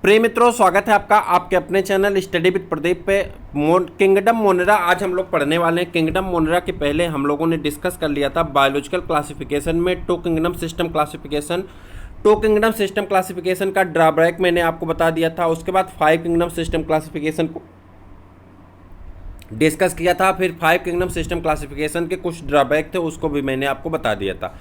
प्रिय मित्रों, स्वागत है आपका आपके अपने चैनल स्टडी विद प्रदीप पे। किंगडम मोनेरा आज हम लोग पढ़ने वाले हैं। किंगडम मोनेरा के पहले हम लोगों ने डिस्कस कर लिया था बायोलॉजिकल क्लासिफिकेशन में two kingdom system classification. Two kingdom system classification का ड्रॉबैक मैंने आपको बता दिया था। उसके बाद 5 किंगडम सिस्टम क्लासिफिकेशन को डिस्कस किया था। फिर 5 किंगडम सिस्टम क्लासिफिकेशन के कुछ ड्रॉबैक थे, उसको भी मैंने आपको बता दिया था।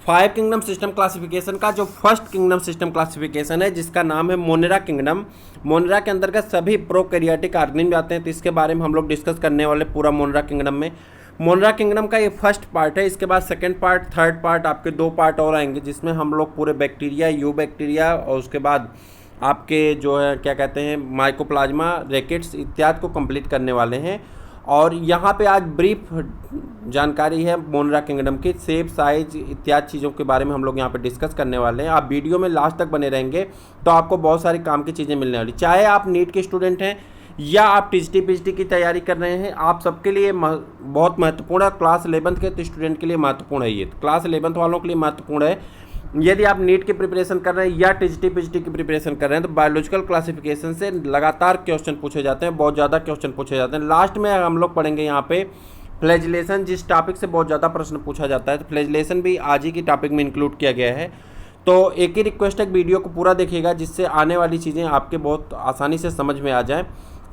5 किंगडम सिस्टम क्लासिफिकेशन का जो फर्स्ट किंगडम सिस्टम क्लासिफिकेशन है, जिसका नाम है मोनेरा किंगडम। मोनेरा के अंतर्गत सभी प्रोकैरियोटिक ऑर्गेनिज्म आते हैं, तो इसके बारे में हम लोग डिस्कस करने वाले पूरा मोनेरा किंगडम में। मोनेरा किंगडम का ये फर्स्ट पार्ट है। इसके बाद सेकंड पार्ट, थर्ड पार्ट, आपके 2 पार्ट और आएंगे, जिसमें हम लोग पूरे बैक्टीरिया, यू बैक्टीरिया और उसके बाद आपके जो है क्या कहते हैं माइकोप्लाज्मा, रैकेट्स इत्यादि को कंप्लीट करने वाले हैं। और यहाँ पे आज ब्रीफ जानकारी है मोनेरा किंगडम की। शेप, साइज इत्यादि चीज़ों के बारे में हम लोग यहाँ पे डिस्कस करने वाले हैं। आप वीडियो में लास्ट तक बने रहेंगे तो आपको बहुत सारी काम की चीज़ें मिलने वाली। चाहे आप नीट के स्टूडेंट हैं या आप टीजीटी पीजीटी की तैयारी कर रहे हैं, आप सबके लिए बहुत महत्वपूर्ण है। क्लास 11th के स्टूडेंट के लिए महत्वपूर्ण है ये। क्लास 11th वालों के लिए महत्वपूर्ण है। यदि आप नीट की प्रिपरेशन कर रहे हैं या टीजीटी पीजीटी की प्रिपरेशन कर रहे हैं, तो बायोलॉजिकल क्लासिफिकेशन से लगातार क्वेश्चन पूछे जाते हैं, बहुत ज़्यादा क्वेश्चन पूछे जाते हैं। लास्ट में हम लोग पढ़ेंगे यहाँ पे फ्लैजिलेशन, जिस टॉपिक से बहुत ज़्यादा प्रश्न पूछा जाता है, तो फ्लैजिलेशन भी आज ही की टॉपिक में इंक्लूड किया गया है। तो एक ही रिक्वेस्ट है, वीडियो को पूरा देखिएगा, जिससे आने वाली चीज़ें आपके बहुत आसानी से समझ में आ जाएँ।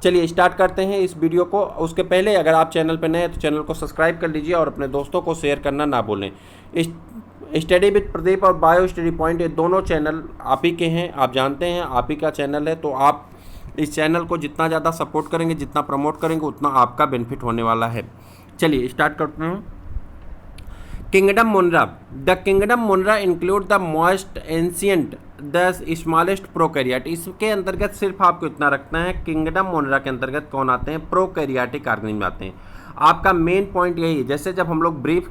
चलिए स्टार्ट करते हैं इस वीडियो को। उसके पहले अगर आप चैनल पर नए हैं तो चैनल को सब्सक्राइब कर लीजिए और अपने दोस्तों को शेयर करना ना भूलें। स्टडी विद प्रदीप और बायो स्टडी पॉइंट, ये दोनों चैनल आप ही के हैं, आप जानते हैं, आप ही का चैनल है। तो आप इस चैनल को जितना ज़्यादा सपोर्ट करेंगे, जितना प्रमोट करेंगे, उतना आपका बेनिफिट होने वाला है। चलिए स्टार्ट करते हैं। Kingdom Monera. The kingdom Monera include the most ancient the smallest prokaryote. इसके अंतर्गत सिर्फ आपको इतना रखना है, किंगडम मोनेरा के अंतर्गत कौन आते हैं? प्रोकैरियोटिक ऑर्गेनिज्म आते हैं। आपका मेन पॉइंट यही है। जैसे जब हम लोग ब्रीफ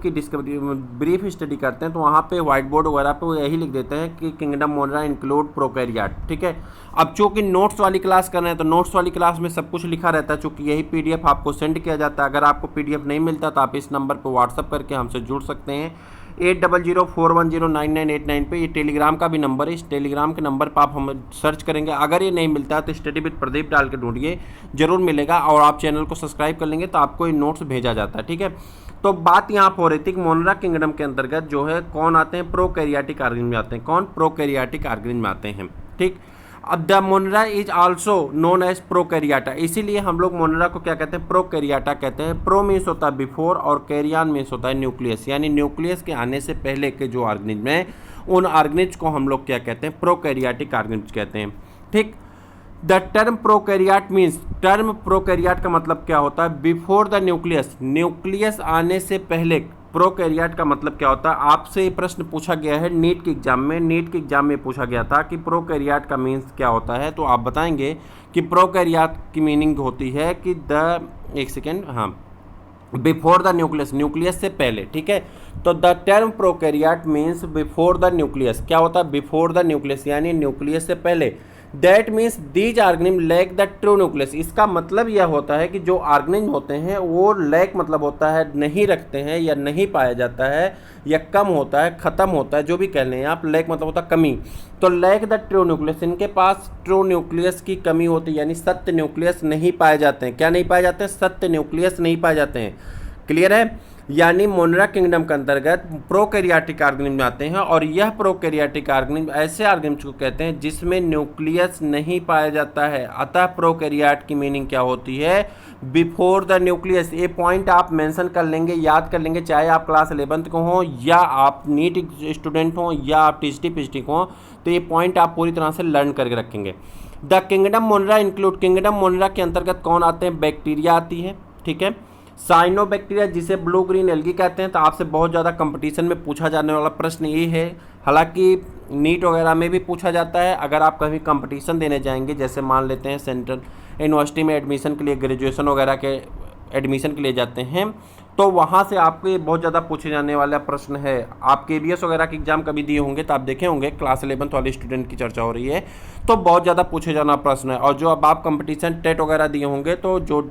स्टडी करते हैं, तो वहाँ पे व्हाइट बोर्ड वगैरह पे वो यही लिख देते हैं कि किंगडम मोनेरा इंक्लूड प्रोकैरियोट, ठीक है। अब चूँकि नोट्स वाली क्लास कर रहे हैं, तो नोट्स वाली क्लास में सब कुछ लिखा रहता है, चूँकि यही पीडीएफ आपको सेंड किया जाता है। अगर आपको पीडीएफ नहीं मिलता तो आप इस नंबर पर व्हाट्सअप करके हमसे जुड़ सकते हैं 8004109989 पे। ये टेलीग्राम का भी नंबर है। इस टेलीग्राम के नंबर पर आप हम सर्च करेंगे। अगर ये नहीं मिलता है तो स्टडी विद प्रदीप डाल के ढूंढिए, जरूर मिलेगा। और आप चैनल को सब्सक्राइब कर लेंगे तो आपको ये नोट्स भेजा जाता है, ठीक है। तो बात यहाँ पर हो रही थी कि मोनेरा किंगडम के अंतर्गत जो है कौन आते हैं? प्रोकैरियोटिक ऑर्गेनिज्म आते हैं। कौन? प्रोकैरियोटिक ऑर्गेनिज्म आते हैं, ठीक। अब the Monera is also known as Prokaryota, इसीलिए हम लोग मोनेरा को क्या कहते हैं? प्रोकैरियोटा कहते हैं। प्रो मीन्स होता है बिफोर और कैरियन मीन्स होता है न्यूक्लियस, यानी न्यूक्लियस के आने से पहले के जो ऑर्गेनिज्म हैं, उन ऑर्गेनिज्म को हम लोग क्या कहते हैं? प्रोकैरियोटिक ऑर्गेनिज्म कहते हैं, ठीक। The term prokaryote means, term prokaryote का मतलब क्या होता है? बिफोर द न्यूक्लियस, न्यूक्लियस आने से पहले। प्रोकैरियोट का मतलब क्या होता है? आपसे ये प्रश्न पूछा गया है नीट के एग्जाम में। नीट के एग्जाम में पूछा गया था कि प्रोकैरियोट का मीन्स क्या होता है, तो आप बताएंगे कि प्रोकैरियोट की मीनिंग होती है कि एक सेकेंड, हाँ, बिफोर द न्यूक्लियस, न्यूक्लियस से पहले, ठीक है। तो the term prokaryote means before the nucleus. क्या होता है? बिफोर द न्यूक्लियस, यानी न्यूक्लियस से पहले। That means these organism lack the true nucleus. इसका मतलब यह होता है कि जो ऑर्गेनिज्म होते हैं वो लैक मतलब होता है नहीं रखते हैं, या नहीं पाया जाता है, या कम होता है, ख़त्म होता है, जो भी कह लें आप। लैक मतलब होता है कमी। तो लैक द ट्रू न्यूक्लियस, इनके पास ट्रू न्यूक्लियस की कमी होती है, यानी सत्य न्यूक्लियस नहीं पाए जाते हैं। क्या नहीं पाए जाते हैं? सत्य न्यूक्लियस नहीं पाए जाते हैं। क्लियर है? यानी मोनेरा किंगडम के अंतर्गत प्रोकैरियोटिक ऑर्गेनिज्म आते हैं, और यह प्रोकैरियोटिक ऑर्गेनिज्म ऐसे ऑर्गेनिज्म को कहते हैं जिसमें न्यूक्लियस नहीं पाया जाता है। अतः प्रोकैरियोट की मीनिंग क्या होती है? Before the nucleus. ये पॉइंट आप मेंशन कर लेंगे, याद कर लेंगे, चाहे आप क्लास 11th को हों, या आप नीट स्टूडेंट हों, या आप टीजीटी पीजीटी को हों, तो ये पॉइंट आप पूरी तरह से लर्न करके रखेंगे। The kingdom Monera include, kingdom Monera के अंतर्गत कौन आते हैं? बैक्टीरिया आती है, ठीक है। साइनोबैक्टीरिया, जिसे ब्लू ग्रीन एल्गी कहते हैं। तो आपसे बहुत ज़्यादा कंपटीशन में पूछा जाने वाला प्रश्न ये है, हालांकि नीट वगैरह में भी पूछा जाता है। अगर आप कभी कंपटीशन देने जाएंगे, जैसे मान लेते हैं सेंट्रल यूनिवर्सिटी में एडमिशन के लिए, ग्रेजुएशन वगैरह के एडमिशन के लिए जाते हैं, तो वहाँ से आपको ये बहुत ज़्यादा पूछे जाने वाला प्रश्न है। आप KBS वगैरह के एग्जाम कभी दिए होंगे तो आप देखे होंगे, क्लास 11th वाले स्टूडेंट की चर्चा हो रही है, तो बहुत ज़्यादा पूछे जाना प्रश्न है। और जो अब आप कंपटीशन टेट वगैरह दिए होंगे, तो जो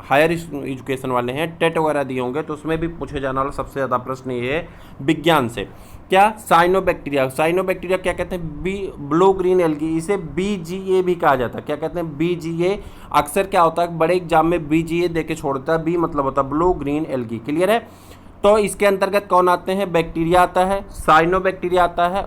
हायर एजुकेशन वाले हैं टेट वगैरह दिए होंगे, तो उसमें भी पूछे जाने वाला सबसे ज़्यादा प्रश्न ये है विज्ञान से। क्या, साइनोबैक्टीरिया। साइनोबैक्टीरिया क्या कहते हैं, बी ब्लू ग्रीन एल्गी, इसे BGA भी कहा जाता है। क्या कहते हैं, BGA। अक्सर क्या होता है बड़े एग्जाम में BGA दे के छोड़ देता है, बी मतलब होता है ब्लू ग्रीन एल्गी। क्लियर है। तो इसके अंतर्गत कौन आते हैं, बैक्टीरिया आता है, साइनोबैक्टीरिया आता है,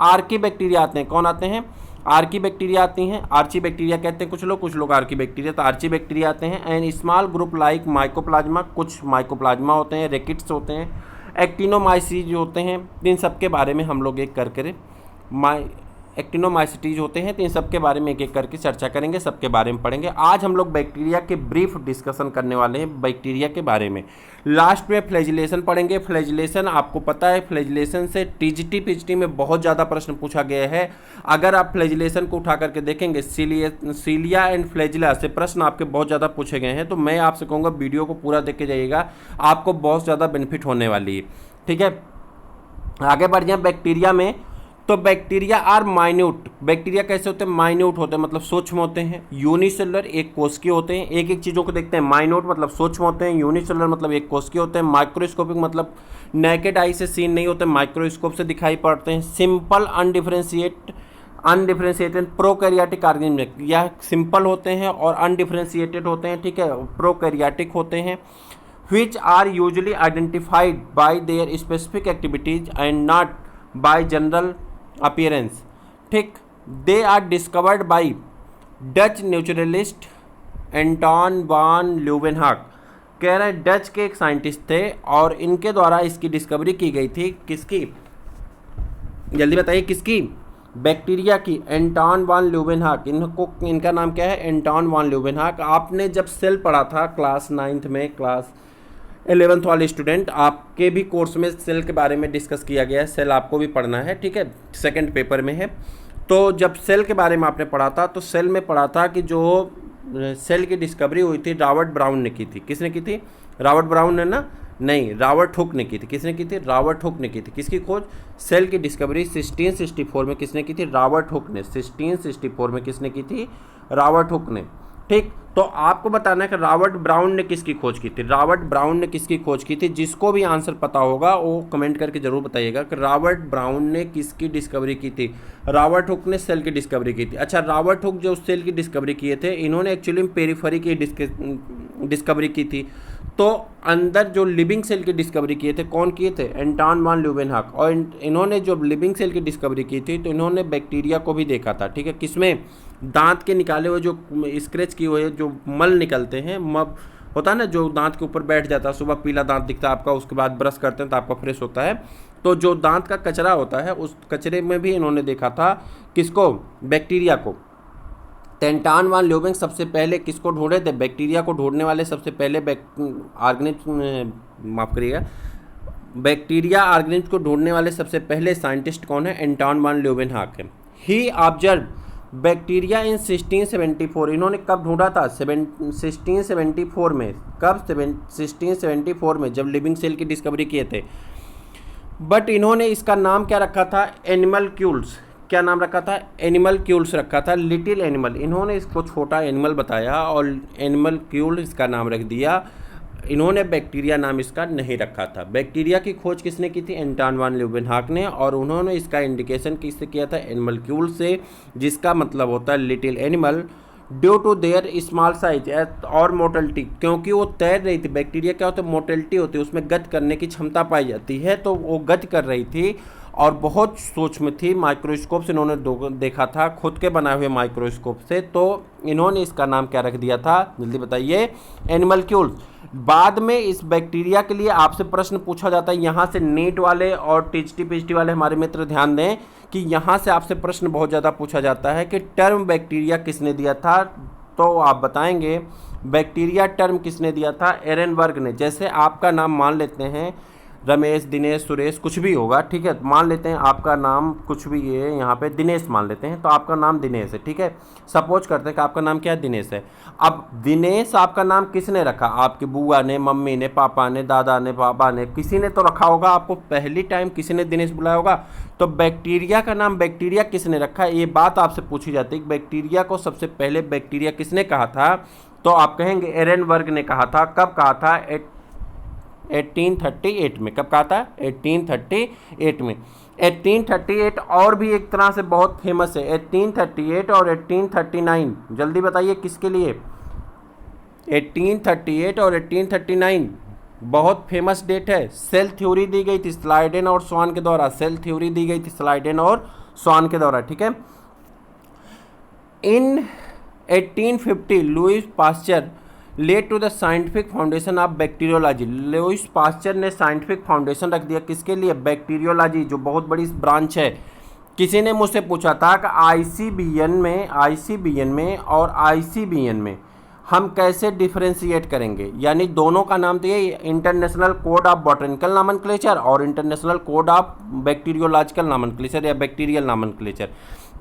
आर्की बैक्टीरिया आते हैं। कौन आते हैं, आर्की बैक्टीरिया आती हैं, आर्ची बैक्टीरिया कहते हैं कुछ लोग आर्की बैक्टीरिया, तो आर्ची बैक्टीरिया आते हैं। And small group like mycoplasma, कुछ माइकोप्लाज्मा होते हैं, रेकिट्स होते हैं, एक्टिनोमाइसीज होते हैं। इन सब के बारे में हम लोग एक करके एक्टिनोमाइसिटीज होते हैं, तो इन सब के बारे में एक एक करके चर्चा करेंगे, सबके बारे में पढ़ेंगे। आज हम लोग बैक्टीरिया के ब्रीफ डिस्कशन करने वाले हैं, बैक्टीरिया के बारे में। लास्ट में फ्लैजिलेशन पढ़ेंगे। फ्लैजिलेशन आपको पता है, फ्लैजिलेशन से टीजीटी पीजीटी में बहुत ज़्यादा प्रश्न पूछा गया है। अगर आप फ्लैजिलेशन को उठा करके देखेंगे, सीलिया एंड फ्लैजिला से प्रश्न आपके बहुत ज़्यादा पूछे गए हैं। तो मैं आपसे कहूँगा वीडियो को पूरा देख के जाइएगा, आपको बहुत ज़्यादा बेनिफिट होने वाली है। ठीक है, आगे बढ़ जाए बैक्टीरिया में। तो बैक्टीरिया आर माइन्यूट। बैक्टीरिया कैसे होते हैं, माइन्यूट होते हैं, मतलब सूक्ष्म होते हैं। यूनिसेलुलर, एक कोशिकीय होते हैं, एक एक चीज़ों को देखते हैं। माइन्यूट मतलब सूक्ष्म होते हैं, यूनिसेलुलर मतलब एक कोशिकीय होते हैं, माइक्रोस्कोपिक मतलब नेकेड आई से सीन नहीं होते, माइक्रोस्कोप से दिखाई पड़ते हैं। सिंपल अनडिफरेंशिएटेड प्रोकैरियोटिक ऑर्गेनिज्म, यह सिंपल होते हैं और अनडिफरेंशिएटेड होते हैं। ठीक है, प्रोकैरियोटिक होते हैं। which are usually identified by their specific activities and not by general appearance। ठीक, they are discovered by Dutch naturalist Anton van Leeuwenhoek. कह रहे हैं डच के एक साइंटिस्ट थे और इनके द्वारा इसकी डिस्कवरी की गई थी। किसकी, जल्दी बताइए किसकी, बैक्टीरिया की। एंटॉन वान ल्यूवेनहाक, इनका नाम क्या है, एंटॉन वान ल्यूवेनहाक। आपने जब सेल पढ़ा था क्लास 9th में, क्लास 11th वाले स्टूडेंट, आपके भी कोर्स में सेल के बारे में डिस्कस किया गया है, सेल आपको भी पढ़ना है। ठीक है, सेकंड पेपर में है। तो जब सेल के बारे में आपने पढ़ा था तो सेल में पढ़ा था कि जो सेल की डिस्कवरी हुई थी रॉबर्ट ब्राउन ने की थी। किसने की थी, रॉबर्ट ब्राउन ने ना, नहीं, रॉबर्ट हुक ने की थी। किसने की थी, रॉबर्ट हुक ने की थी। किसकी खोज, सेल की डिस्कवरी 1664 में किसने की थी, रॉबर्ट हुक ने। 1664 में किसने की थी, रॉबर्ट हुक ने। ठीक, तो आपको बताना है कि रॉबर्ट ब्राउन ने किसकी खोज की थी, रॉबर्ट ब्राउन ने किसकी खोज की थी। जिसको भी आंसर पता होगा वो कमेंट करके जरूर बताइएगा कि रॉबर्ट ब्राउन ने किसकी डिस्कवरी की थी। रॉबर्ट हुक ने सेल की डिस्कवरी की थी। अच्छा, रॉबर्ट हुक जो सेल की डिस्कवरी किए थे, इन्होंने एक्चुअली पेरिफेरी की डिस्कवरी की थी। तो अंदर जो लिविंग सेल की डिस्कवरी किए थे, कौन किए थे, एंटॉन वान ल्यूवेनहाक। और इन्होंने जो लिविंग सेल की डिस्कवरी की थी तो इन्होंने बैक्टीरिया को भी देखा था। ठीक है, किसमें, दांत के निकाले हुए जो स्क्रैच किए हुए जो मल निकलते हैं, मब होता है ना, जो दांत के ऊपर बैठ जाता है, सुबह पीला दांत दिखता है आपका, उसके बाद ब्रश करते हैं तो आपका फ्रेश होता है। तो जो दांत का कचरा होता है, उस कचरे में भी इन्होंने देखा था किसको, बैक्टीरिया को। एंटॉन वान ल्यूवेनहाक सबसे पहले किसको ढूंढे थे, बैक्टीरिया को ढूंढने वाले सबसे पहले माफ करिएगा, बैक्टीरिया ऑर्गेनिज्म को ढूंढने वाले सबसे पहले साइंटिस्ट कौन है, एंटॉन वान ल्यूवेनहाक है। ही ऑब्जर्व बैक्टीरिया इन 1674। इन्होंने कब ढूंढा था, 1674 में। कब, 1674 में, जब लिविंग सेल की डिस्कवरी किए थे। बट इन्होंने इसका नाम क्या रखा था, एनिमलक्यूल्स। क्या नाम रखा था, एनिमलक्यूल्स रखा था, लिटिल एनिमल। इन्होंने इसको छोटा एनिमल बताया और एनिमलक्यूल इसका नाम रख दिया। इन्होंने बैक्टीरिया नाम इसका नहीं रखा था। बैक्टीरिया की खोज किसने की थी, एंटॉन वान ल्यूवेनहाक ने। और उन्होंने इसका इंडिकेशन किससे किया था, एनिमलक्यूल से, जिसका मतलब होता है little animal. Due to their small size और मोर्टेलिटी, क्योंकि वो तैर रही थी। बैक्टीरिया क्या होता है, मोर्टेलिटी होती है, उसमें गति करने की क्षमता पाई जाती है, तो वो गति कर रही थी और बहुत सूक्ष्म थी। माइक्रोस्कोप से इन्होंने देखा था, खुद के बनाए हुए माइक्रोस्कोप से। तो इन्होंने इसका नाम क्या रख दिया था, जल्दी बताइए, एनिमलक्यूल्स। बाद में इस बैक्टीरिया के लिए आपसे प्रश्न पूछा जाता है, यहाँ से नीट वाले और टीजीटी पीजीटी वाले हमारे मित्र ध्यान दें कि यहाँ से आपसे प्रश्न बहुत ज़्यादा पूछा जाता है कि टर्म बैक्टीरिया किसने दिया था। तो आप बताएंगे बैक्टीरिया टर्म किसने दिया था, एरेनबर्ग ने। जैसे आपका नाम मान लेते हैं रमेश, दिनेश, सुरेश, कुछ भी होगा, ठीक है, मान लेते हैं आपका नाम कुछ भी है, यहाँ पे दिनेश मान लेते हैं, तो आपका नाम दिनेश है। ठीक है, सपोज करते हैं कि आपका नाम क्या है, दिनेश है। अब दिनेश आपका नाम किसने रखा, आपकी बुआ ने, मम्मी ने, पापा ने, दादा ने, बाबा ने, किसी ने तो रखा होगा। आपको पहली टाइम किसी ने दिनेश बुलाया होगा। तो बैक्टीरिया का नाम बैक्टीरिया किसने रखा, ये बात आपसे पूछी जाती है। बैक्टीरिया को सबसे पहले बैक्टीरिया किसने कहा था, तो आप कहेंगे एरेनबर्ग ने कहा था। कब कहा था, 1838 में। कब कहा था? 1838 में। 1838 और भी एक तरह से बहुत फेमस है, 1838 और 1839। जल्दी बताइए किसके लिए? 1838 और 1839 बहुत फेमस डेट है। सेल थ्योरी दी गई थी स्लाइडेन और स्वान के द्वारा, सेल थ्योरी दी गई थी स्लाइडेन और स्वान के द्वारा, ठीक है। In 1850 Louis Pasteur led to the scientific foundation of bacteriology. Louis Pasteur ने साइंटिफिक फाउंडेशन रख दिया किसके लिए? बैक्टीरियोलॉजी, जो बहुत बड़ी ब्रांच है। किसी ने मुझसे पूछा था कि आईसीबीएन में और आईसीबीएन में हम कैसे डिफरेंशिएट करेंगे, यानी दोनों का नाम तो ये इंटरनेशनल कोड ऑफ बॉटनिकल नामनक्लेचर और इंटरनेशनल कोड ऑफ बैक्टीरियोलॉजिकल नामनक्लेचर या बैक्टीरियल नामनक्लेचर।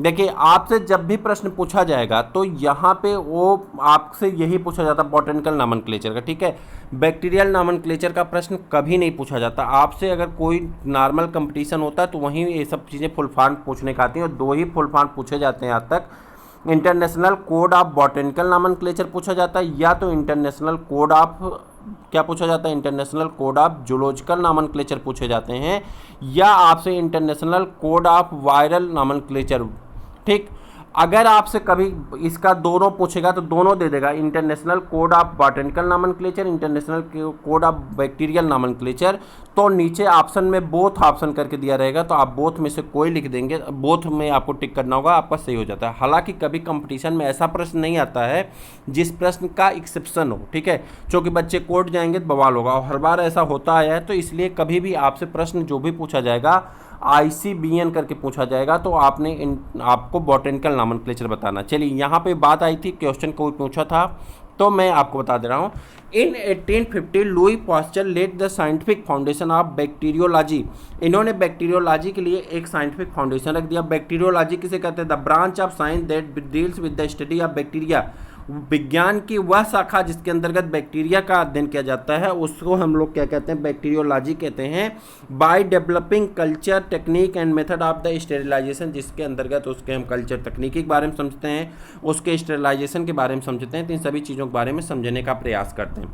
देखिए, आपसे जब भी प्रश्न पूछा जाएगा तो यहाँ पे वो आपसे यही पूछा जाता है बॉटनिकल नामनक्लेचर का, ठीक है। बैक्टीरियल नामनक्लेचर का प्रश्न कभी नहीं पूछा जाता आपसे। अगर कोई नॉर्मल कंपटीशन होता है तो वहीं ये सब चीज़ें फुल फॉर्म पूछने का आती हैं, और दो ही फुल फॉर्म पूछे जाते हैं आज तक। इंटरनेशनल कोड ऑफ बॉटनिकल नामनक्लेचर पूछा जाता है, या तो इंटरनेशनल कोड ऑफ क्या पूछा जाता है? इंटरनेशनल कोड ऑफ जूलॉजिकल नामनक्लेचर पूछे जाते हैं, या आपसे इंटरनेशनल कोड ऑफ वायरल नामनक्लेचर, ठीक। अगर आपसे कभी इसका दोनों पूछेगा तो दोनों दे देगा, international code of botanical nomenclature, international code of bacterial nomenclature. तो नीचे ऑप्शन में बोथ ऑप्शन करके दिया रहेगा, तो आप बोथ में से कोई लिख देंगे, बोथ में आपको टिक करना होगा, आपका सही हो जाता है। हालांकि कभी कंपटीशन में ऐसा प्रश्न नहीं आता है जिस प्रश्न का एक्सेप्शन हो, ठीक है, क्योंकि बच्चे कोर्ट जाएंगे तो बवाल होगा, और हर बार ऐसा होता आया है। तो इसलिए कभी भी आपसे प्रश्न जो भी पूछा जाएगा आईसीबीएन करके पूछा जाएगा, तो आपको बॉटनिकल नामनक्लेचर बताना। चलिए, यहाँ पे बात आई थी, क्वेश्चन कोई पूछा था तो मैं आपको बता दे रहा हूँ। In 1850 Louis Pasteur led the scientific foundation of bacteriology. इन्होंने बैक्टीरियोलॉजी के लिए एक साइंटिफिक फाउंडेशन रख दिया। बैक्टीरियोलॉजी किसे कहते हैं? The branch of science that deals with the study of bacteria. विज्ञान की वह शाखा जिसके अंतर्गत बैक्टीरिया का अध्ययन किया जाता है, उसको हम लोग क्या कहते हैं? बैक्टीरियोलॉजी कहते हैं। By developing culture technique and method of the sterilization, जिसके अंतर्गत उसके हम कल्चर तकनीकी के बारे में समझते हैं, उसके स्टेरिलाइजेशन के बारे में समझते हैं, तो इन सभी चीज़ों के बारे में समझने का प्रयास करते हैं।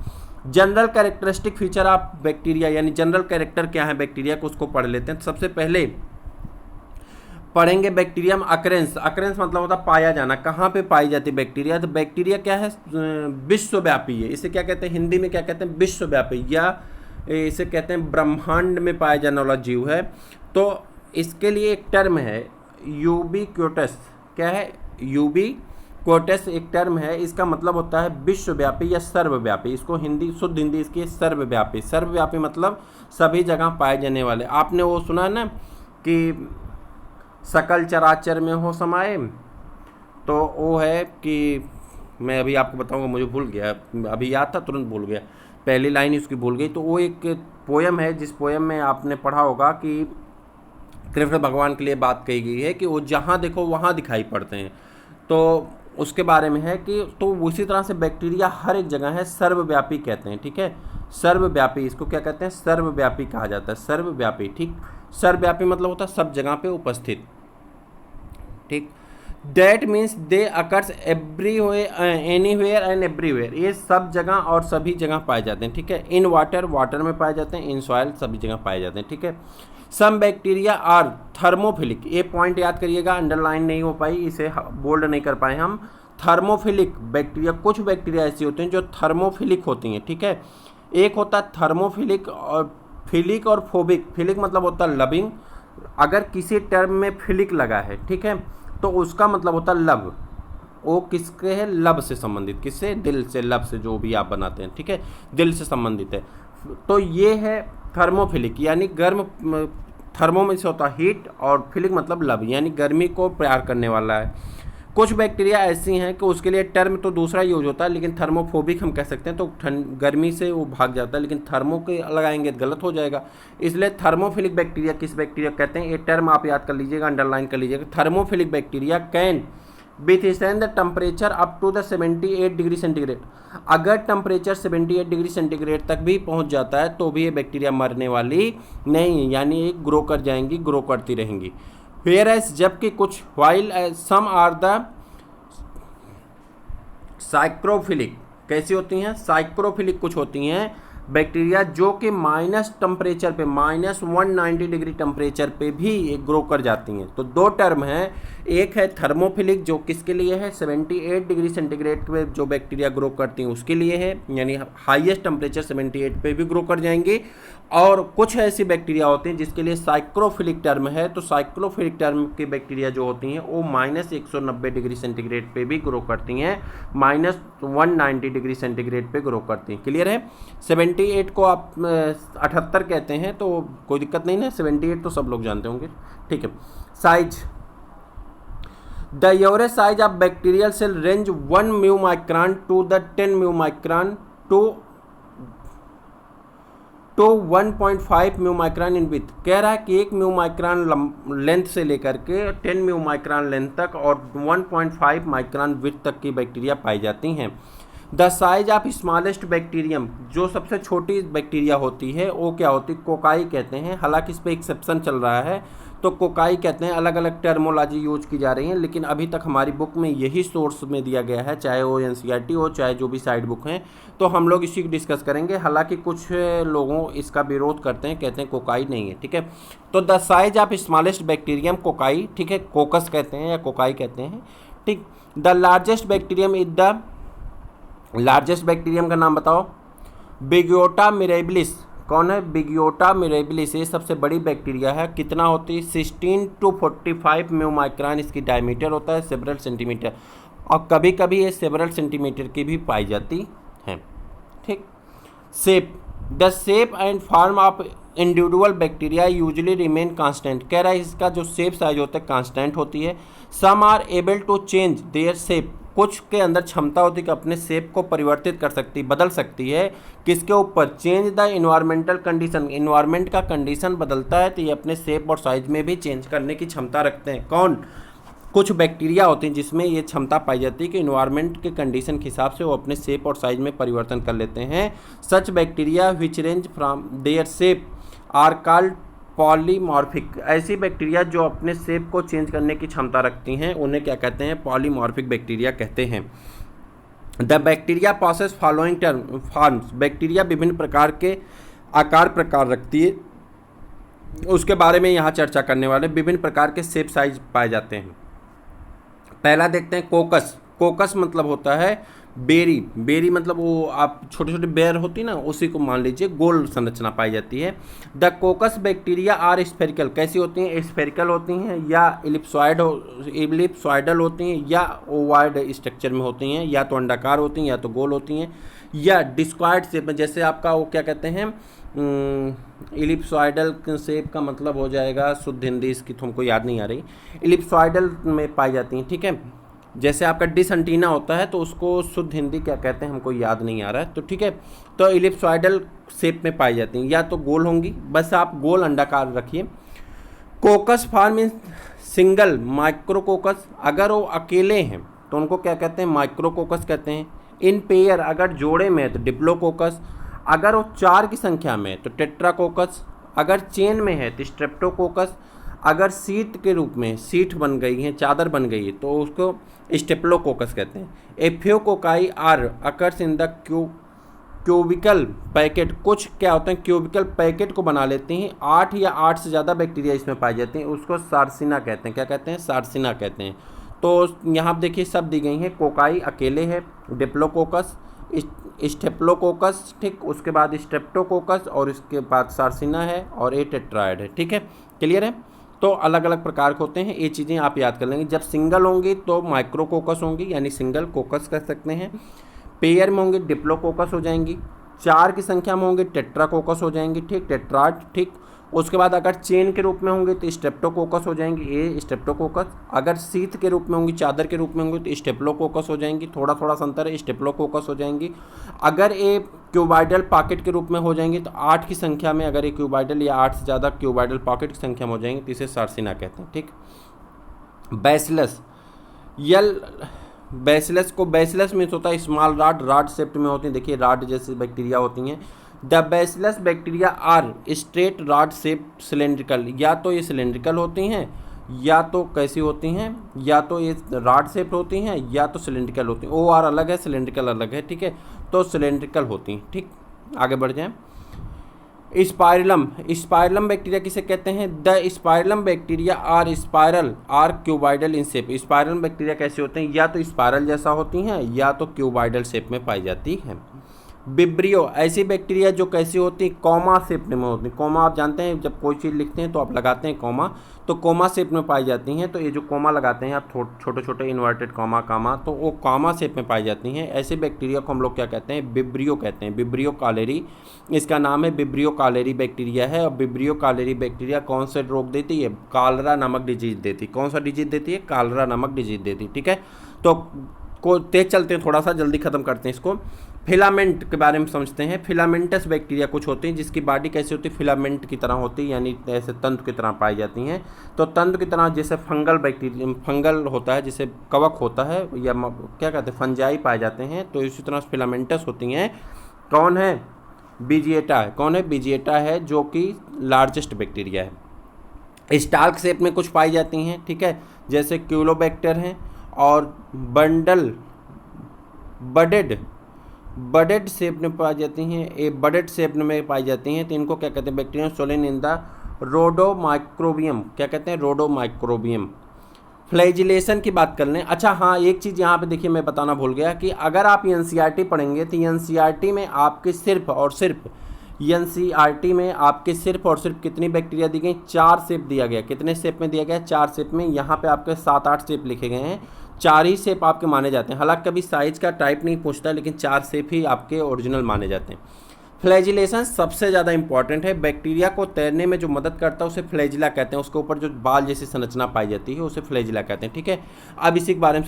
General characteristic feature of bacteria, यानी जनरल कैरेक्टर क्या है बैक्टीरिया को, उसको पढ़ लेते हैं। सबसे पहले पढ़ेंगे बैक्टीरियम अकरेंस। अकरेंस मतलब होता है पाया जाना, कहाँ पे पाई जाती है बैक्टीरिया। तो बैक्टीरिया क्या है? विश्वव्यापी है। इसे क्या कहते हैं हिंदी में? क्या कहते हैं? विश्वव्यापी, या इसे कहते हैं ब्रह्मांड में पाया जाने वाला जीव है। तो इसके लिए एक टर्म है यूबिक्विटस। क्या है? यूबिक्विटस एक टर्म है, इसका मतलब होता है विश्वव्यापी या सर्वव्यापी। इसको हिंदी, शुद्ध हिंदी इसकी है सर्वव्यापी। सर्वव्यापी मतलब सभी जगह पाए जाने वाले। आपने वो सुना ना कि सकल चराचर में हो समाये, तो वो है कि मैं अभी आपको बताऊंगा, मुझे भूल गया, अभी याद था तुरंत भूल गया, पहली लाइन उसकी भूल गई। तो वो एक पोयम है, जिस पोयम में आपने पढ़ा होगा कि कृष्ण भगवान के लिए बात कही गई है कि वो जहाँ देखो वहाँ दिखाई पड़ते हैं। तो उसके बारे में है कि तो उसी तरह से बैक्टीरिया हर एक जगह है, सर्वव्यापी कहते हैं, ठीक है। सर्वव्यापी, इसको क्या कहते हैं? सर्वव्यापी कहा जाता है, सर्वव्यापी, ठीक। सर्वव्यापी मतलब होता है सब जगह पे उपस्थित, ठीक। That means they occurs everywhere, anywhere and everywhere. ये सब जगह और सभी जगह पाए जाते हैं, ठीक है। इन वाटर, वाटर में पाए जाते हैं। इन सॉइल, सभी जगह पाए जाते हैं, ठीक है। Some bacteria are thermophilic. ये पॉइंट याद करिएगा, अंडरलाइन नहीं हो पाई, इसे बोल्ड नहीं कर पाए हम। थर्मोफिलिक बैक्टीरिया, कुछ बैक्टीरिया ऐसी होती हैं जो थर्मोफिलिक होती हैं, ठीक है। एक होता है थर्मोफिलिक और फिलिक और फोबिक। फिलिक मतलब होता है लविंग। अगर किसी टर्म में फिलिक लगा है, ठीक है, तो उसका मतलब होता है लव। वो किसके है? लब से संबंधित। किससे? दिल से, लब से, जो भी आप बनाते हैं, ठीक है, दिल से संबंधित है। तो ये है थर्मोफिलिक, यानी गर्म। थर्मो में से होता है हीट, और फिलिक मतलब लब, यानी गर्मी को प्यार करने वाला है। कुछ बैक्टीरिया ऐसी हैं कि उसके लिए टर्म तो दूसरा यूज होता है, लेकिन थर्मोफोबिक हम कह सकते हैं, तो गर्मी से वो भाग जाता है, लेकिन थर्मो के लगाएंगे तो गलत हो जाएगा। इसलिए थर्मोफिलिक बैक्टीरिया किस बैक्टीरिया कहते हैं? ये टर्म आप याद कर लीजिएगा, अंडरलाइन कर लीजिएगा। Thermophilic bacteria can withstand the temperature up to the 78 degree centigrade. अगर टेम्परेचर 78 डिग्री सेंटीग्रेड तक भी पहुंच जाता है तो भी ये बैक्टीरिया मरने वाली नहीं, यानी ये ग्रो कर जाएंगी, ग्रो करती रहेंगी। Whereas जबकि कुछ while some are the साइक्रोफिलिक। कैसी होती हैं? साइक्रोफिलिक कुछ होती हैं, बैक्टीरिया जो कि माइनस टेम्परेचर पे, -190 डिग्री टेम्परेचर पे भी ग्रो कर जाती हैं। तो दो टर्म है, एक है थर्मोफिलिक जो किसके लिए है, 78 डिग्री सेंटीग्रेड पे जो बैक्टीरिया ग्रो करती हैं उसके लिए है, यानी हाईएस्ट टेम्परेचर 78 पे भी ग्रो कर जाएंगे। और कुछ ऐसी बैक्टीरिया होती हैं जिसके लिए साइक्रोफिलिक टर्म है। तो साइक्रोफिलिक टर्म की बैक्टीरिया जो होती हैं वो -190 डिग्री सेंटीग्रेड पे भी ग्रो करती हैं, -190 डिग्री सेंटीग्रेड पे ग्रो करती हैं। क्लियर है? 78 को आप 78 कहते हैं तो कोई दिक्कत नहीं ना, 78 तो सब लोग जानते होंगे। ठीक है। Size, the average size of bacterial cell range 1 mu micron to the 10 mu micron to 1.5 mu micron in width. कह रहा है कि 1 म्यू माइक्रोन लेंथ से लेकर के 10 म्यू माइक्रोन लेंथ तक और 1.5 माइक्रोन विथ तक की बैक्टीरिया पाई जाती हैं। The size of smallest bacterium, जो सबसे छोटी बैक्टीरिया होती है वो क्या होती है, कोकाई कहते हैं। हालांकि इस पर एक्सेप्शन चल रहा है तो कोकाई कहते हैं, अलग अलग टर्मोलॉजी यूज की जा रही है, लेकिन अभी तक हमारी बुक में यही सोर्स में दिया गया है, चाहे वो एनसीईआरटी हो चाहे जो भी साइड बुक हैं, तो हम लोग इसी को डिस्कस करेंगे। हालांकि कुछ लोगों इसका विरोध करते हैं, कहते हैं कोकाई नहीं है। ठीक है। तो the size of smallest bacterium cocci, ठीक है, कोकस कहते हैं या कोकाई कहते हैं। ठीक। The largest bacterium is the, largest bacterium का नाम बताओ, बिगियोटा मिरेबिलिस। कौन है? बिगियोटा मिरेबिलिस। ये सबसे बड़ी बैक्टीरिया है। कितना होती है? 16 to 45 म्यू माइक्रोन इसकी डायमीटर होता है, सेवरल सेंटीमीटर, और कभी कभी ये सेवरल सेंटीमीटर की भी पाई जाती है। ठीक। Shape, the shape and form of individual bacteria usually remain constant. कह रहा है इसका जो शेप साइज होता है कांस्टेंट होती है। Some are able to change their shape, कुछ के अंदर क्षमता होती है कि अपने शेप को परिवर्तित कर सकती, बदल सकती है। किसके ऊपर? Change the environmental condition, environment का कंडीशन बदलता है तो ये अपने शेप और साइज में भी चेंज करने की क्षमता रखते हैं। कौन? कुछ बैक्टीरिया होती हैं जिसमें ये क्षमता पाई जाती है कि इन्वायरमेंट के कंडीशन के हिसाब से वो अपने शेप और साइज में परिवर्तन कर लेते हैं। Such bacteria which range from their shape are called polymorphic. ऐसी बैक्टीरिया जो अपने शेप को चेंज करने की क्षमता रखती हैं उन्हें क्या कहते हैं? पॉलीमॉर्फिक बैक्टीरिया कहते हैं। The bacteria process following term forms, bacteria विभिन्न प्रकार के आकार प्रकार रखती है, उसके बारे में यहाँ चर्चा करने वाले। विभिन्न प्रकार के शेप साइज पाए जाते हैं। पहला देखते हैं कोकस। कोकस मतलब होता है बेरी, बेरी मतलब वो आप छोटे छोटे बेर होती है ना, उसी को मान लीजिए गोल संरचना पाई जाती है। The coccus bacteria are spherical, कैसी होती हैं? स्फेरिकल होती हैं, या इलिप्सॉइडल होती हैं, या ओवॉइड स्ट्रक्चर में होती हैं, या तो अंडाकार होती हैं या तो गोल होती हैं, या डिस्क्वाइड शेप में, जैसे आपका वो क्या कहते हैं, इलिप्सॉइडल शेप का मतलब हो जाएगा, शुद्ध हिंदी इसकी तुमको याद नहीं आ रही, इलिप्सॉइडल में पाई जाती हैं। ठीक है। जैसे आपका डिश एंटीना होता है तो उसको शुद्ध हिंदी क्या कहते हैं हमको याद नहीं आ रहा है, तो ठीक है। तो इलिप्सॉइडल शेप में पाई जाती हैं, या तो गोल होंगी, बस आप गोल अंडाकार रखिए। कोकस फॉर्म इन सिंगल माइक्रोकोकस, अगर वो अकेले हैं तो उनको क्या कहते हैं? माइक्रोकोकस कहते हैं। इन पेयर, अगर जोड़े में है तो डिप्लोकोकस, अगर वो 4 की संख्या में है तो टेट्राकोकस, अगर चेन में है तो स्ट्रेप्टोकोकस, अगर सीट के रूप में सीट बन गई है, चादर बन गई है, तो उसको स्टेप्लोकोकस कहते हैं। एफियोकोकाई are occurs in the cubical packet, कुछ क्या होते हैं क्यूबिकल पैकेट को बना लेते हैं, 8 या 8 से ज़्यादा बैक्टीरिया इसमें पाई जाती हैं, उसको सार्सिना कहते हैं। क्या कहते हैं? सार्सिना कहते हैं। तो यहाँ आप देखिए सब दी गई हैं। कोकाई अकेले है, डिप्लोकोकस, स्टेप्लोकोकस, ठीक, उसके बाद स्ट्रेप्टोकोकस, और इसके बाद सार्सिना है, और ए टेट्राइड है। ठीक है, क्लियर है। तो अलग अलग प्रकार के होते हैं, ये चीज़ें आप याद कर लेंगे। जब सिंगल होंगी तो माइक्रोकोकस होंगी, यानी सिंगल कोकस कह सकते हैं। पेयर में होंगे डिप्लोकोकस हो जाएंगी, 4 की संख्या में होंगे टेट्राकोकस हो जाएंगी, ठीक, टेट्राड, ठीक। उसके बाद अगर चेन के रूप में होंगे तो स्ट्रेप्टोकोकस हो जाएंगी, ए स्ट्रेप्टोकोकस। अगर शीत के रूप में होंगी, चादर के रूप में होंगी तो स्टेप्लोकोकस हो जाएंगी, थोड़ा थोड़ा सा अंतर है, स्टेप्लोकोकस हो जाएंगी। अगर ये क्यूबाइडल पॉकेट के रूप में हो जाएंगी तो 8 की संख्या में, अगर ये क्यूबाइडल या 8 से ज़्यादा क्यूबाइडल पॉकेट की संख्या में हो जाएंगी तो इसे सार्सिना कहते हैं। ठीक। बैसिलस, बैसिलस को, बैसिलस मीन्स होता है स्मॉल रॉड, रॉड शेप्ड में होती हैं, देखिए रॉड जैसी बैक्टीरिया होती हैं। The bacillus bacteria are straight rod shape cylindrical, या तो ये सिलेंड्रिकल होती हैं, या तो कैसी होती हैं, या तो ये रॉड शेप होती हैं, या तो सिलेंड्रिकल होती हैं। ओ आर अलग है, सिलेंड्रिकल अलग है, ठीक है। तो सिलेंड्रिकल होती हैं, ठीक। आगे बढ़ जाएं। स्पाइरलम, स्पाइरलम बैक्टीरिया किसे कहते हैं? The spirillum bacteria are spiral or cuboidal in shape. Spiral bacteria कैसे होते हैं? या तो स्पाइरल जैसा होती हैं या तो क्यूबाइडल शेप में पाई जाती हैं। विब्रियो, ऐसी बैक्टीरिया जो कैसी होती है? कॉमा शेप में होती है। कॉमा आप जानते हैं, जब कोई चीज़ लिखते हैं तो आप लगाते हैं कॉमा, तो कॉमा शेप में पाई जाती हैं। तो ये जो कॉमा लगाते हैं आप छोटे छोटे इन्वर्टेड कॉमा कामा, तो वो कॉमा शेप में पाई जाती हैं। ऐसे बैक्टीरिया को हम लोग क्या कहते हैं? विब्रियो कहते हैं। विब्रियो कालेरी इसका नाम है, विब्रियो कालेरी बैक्टीरिया है। और विब्रियो कालेरी बैक्टीरिया कौन से रोग देती है? कालरा नामक डिजीज देती। कौन सा डिजीज देती है? कालरा नामक डिजीज देती। ठीक है, तो को तेज चलते हैं, थोड़ा सा जल्दी खत्म करते हैं इसको। फिलामेंट के बारे में समझते हैं। फिलामेंटस बैक्टीरिया कुछ होती हैं जिसकी बॉडी कैसी होती है? फिलामेंट की तरह होती है, यानी ऐसे तंतु की तरह पाई जाती हैं। तो तंतु की तरह जैसे फंगल बैक्टीरिया, फंगल होता है जैसे कवक होता है, या क्या कहते हैं, फंजाई पाए जाते हैं, तो इसी तरह फिलामेंटस होती हैं। कौन है? बीजिएटा है। कौन है? बीजिएटा है, जो कि लार्जेस्ट बैक्टीरिया है। स्टार्क शेप में कुछ पाई जाती हैं। ठीक है, जैसे क्यूलोबैक्टर हैं। और बंडल बडेड शेप में पाई जाती हैं। ये बडेड शेप में पाई जाती हैं, तो इनको क्या कहते हैं? बैक्टीरियम सोलिन इन द रोडोमाइक्रोबियम। क्या कहते हैं? रोडोमाइक्रोबियम। फ्लैजिलेशन की बात कर लें। अच्छा हाँ, एक चीज़ यहाँ पे देखिए मैं बताना भूल गया कि अगर आप एनसीईआरटी पढ़ेंगे तो एनसीईआरटी में आपके सिर्फ और सिर्फ एनसीईआरटी में आपके सिर्फ और सिर्फ कितनी बैक्टीरिया दी गई? 4 शेप दिया गया। कितने शेप में दिया गया? 4 शेप में। यहाँ पे आपके 7-8 शेप लिखे गए हैं। 4 ही शेप आपके माने जाते हैं। हालांकि कभी साइज का टाइप नहीं पूछता, लेकिन 4 शेप ही आपके ओरिजिनल माने जाते हैं। फ्लैजिलेशन सबसे ज़्यादा इंपॉर्टेंट है। बैक्टीरिया को तैरने में जो मदद करता है उसे फ्लैजिला कहते हैं। उसके ऊपर जो बाल जैसी संरचना पाई जाती है उसे फ्लैजिला कहते हैं। ठीक है, अब इसी के बारे में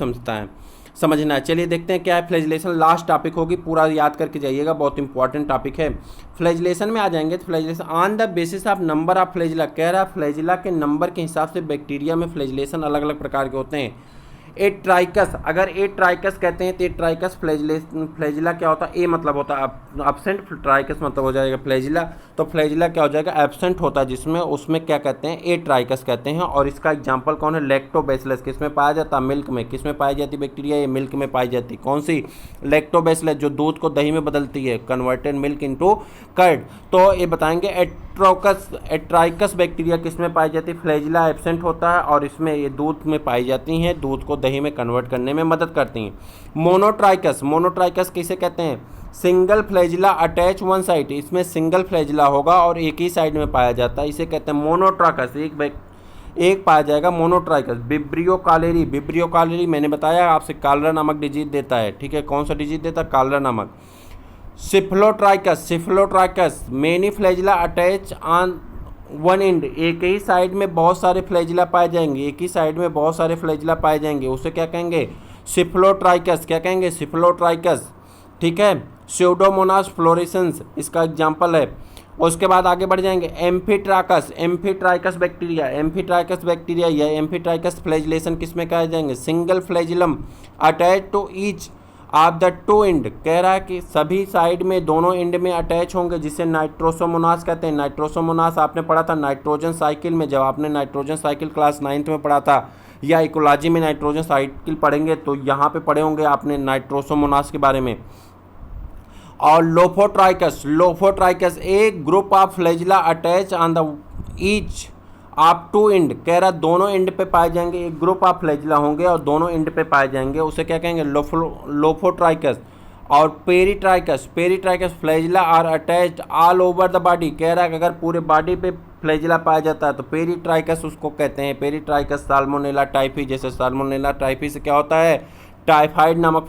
समझना है। चलिए देखते हैं क्या है फ्लैजिलेशन। लास्ट टॉपिक होगी, पूरा याद करके जाइएगा, बहुत इंपॉर्टेंट टॉपिक है। फ्लैजिलेशन में आ जाएंगे तो flagellation on the basis of number of flagella, कह रहा है फ्लैजिला के नंबर के हिसाब से बैक्टीरिया में फ्लैजिलेशन अलग अलग प्रकार के होते हैं। ए ट्राइकस, अगर ए ट्राइकस कहते हैं तो ए ट्राइकस फ्लैजिला क्या होता है? ए मतलब होता है एब्सेंट, ट्राइकस मतलब हो जाएगा फ्लैजिला। तो फ्लैजिला क्या हो जाएगा? एब्सेंट होता है, जिसमें उसमें क्या कहते हैं? ए ट्राइकस कहते हैं। और इसका एग्जांपल कौन है? लैक्टोबैसिलस। किसमें पाया जाता है? मिल्क में। किसमें पाई जाती बैक्टीरिया? ये मिल्क में पाई जाती। कौन सी? लैक्टोबैसिलस, जो दूध को दही में बदलती है, कन्वर्टेड मिल्क इनटू कर्ड। तो ये बताएंगे एट्राइकस बैक्टीरिया किसमें पाई जाती है? फ्लैजिला एब्सेंट होता है और इसमें ये दूध में पाई जाती हैं, दूध को दही में कन्वर्ट करने में मदद करती हैं। मोनोट्राइकस किसे कहते हैं? Single flagella attach one side. इसमें सिंगल फ्लैजिला होगा और एक ही साइड में पाया जाता है, इसे कहते हैं मोनोट्राइकस। एक पाया जाएगा मोनोट्राइकस। विब्रियो कालेरी मैंने बताया आपसे, कालरा नामक डिजीज देता है। ठीक है, कौन सा डिजीज देता है? कालरा नामक। Lophotrichous many flagella attach on one end. एक ही साइड में बहुत सारे फ्लैजिला पाए जाएंगे, एक ही साइड में बहुत सारे फ्लैजिला पाए जाएंगे, उसे क्या कहेंगे? सिफ्लोट्राइकस। क्या कहेंगे? सिफ्लोट्राइकस। ठीक है, स्यूडोमोनास फ्लोरेसेंस इसका एग्जाम्पल है। उसके बाद आगे बढ़ जाएंगे। एम्फीट्राइकस बैक्टीरिया या एम्फीट्राइकस फ्लैजिलेशन किसमें कहा जाएंगे? Single flagellum attach to each of the 2 end. कह रहा है कि सभी साइड में, दोनों एंड में अटैच होंगे, जिसे नाइट्रोसोमोनास कहते हैं। नाइट्रोसोमोनास आपने पढ़ा था नाइट्रोजन साइकिल में, जब आपने नाइट्रोजन साइकिल क्लास 9th में पढ़ा था, या इकोलॉजी में नाइट्रोजन साइकिल पढ़ेंगे तो यहाँ पे पढ़े होंगे आपने नाइट्रोसोमोनास के बारे में। और लोफोट्राइकस एक group of flagella attach on the each आप 2 एंड। कह रहा दोनों एंड पे पाए जाएंगे, एक ग्रुप ऑफ फ्लैजिला होंगे और दोनों एंड पे पाए जाएंगे, उसे क्या कहेंगे? लोफोट्राइकस। और peritrichous flagella are attached all over the body. कह रहा है कि अगर पूरे बॉडी पे फ्लैजिला पाया जाता है तो पेरीट्राइकस उसको कहते हैं। पेरीट्राइकस साल्मोनेला टाइफी, जैसे साल्मोनेला टाइफी से क्या होता है? टाइफाइड नामक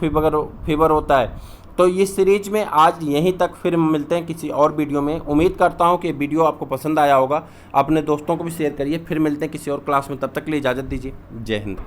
फीवर होता है। तो इस सीरीज में आज यहीं तक, फिर मिलते हैं किसी और वीडियो में। उम्मीद करता हूं कि वीडियो आपको पसंद आया होगा, अपने दोस्तों को भी शेयर करिए। फिर मिलते हैं किसी और क्लास में, तब तक के लिए इजाज़त दीजिए। जय हिंद।